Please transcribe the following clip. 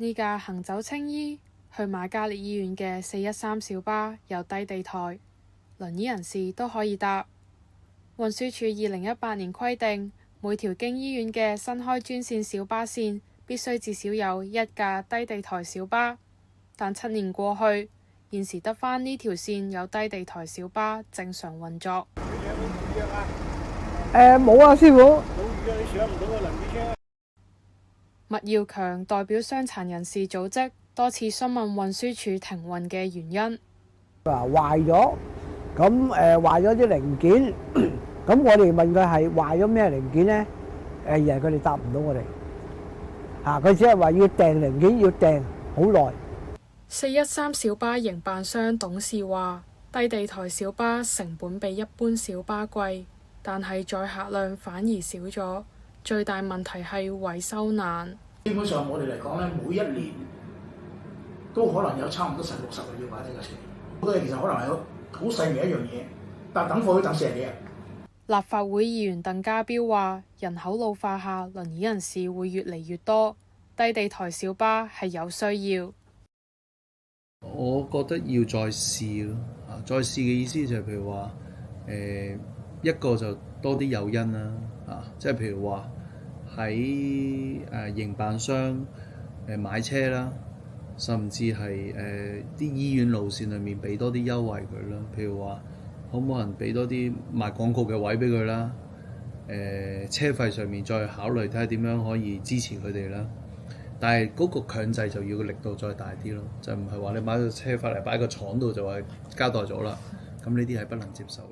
呢架行走青衣去瑪嘉烈醫院嘅413小巴有低地台，輪椅人士都可以搭。運輸署2018年規定，每條經醫院嘅新開專線小巴線必須至少有1架低地台小巴，但7年過去，現時得返呢條線有低地台小巴正常運作。冇啊，師傅。麥耀強代表傷殘人士組織多次詢問運輸署停運嘅原因。壞咗，咁壞咗啲零件，咁我哋問佢係壞咗咩零件呢？而係佢哋答唔到我哋。佢只係話要訂零件，要訂好耐。413小巴營辦商董事話：低地台小巴成本比一般小巴貴，但係載客量反而少咗。最大問題係維修難。基本上我哋嚟講咧，每一年都可能有差唔多60個要買呢架車。好多嘢其實可能係好細微一樣嘢，但係等貨要等40幾日。立法會議員鄧家彪話：人口老化下，輪椅人士會越嚟越多，低地台小巴係有需要。我覺得要再試咯，再試嘅意思就係譬如話，一個就多啲誘因啦，即係譬如話喺營辦商買車啦，甚至係啲醫院路線裏面俾多啲優惠佢啦，譬如話可唔可能俾多啲賣廣告嘅位俾佢啦，車費上面再考慮睇下點樣可以支持佢哋啦。但係嗰個強制就要個力度再大啲咯，就唔係話你買個車翻嚟擺個廠度就話交代咗啦，咁呢啲係不能接受。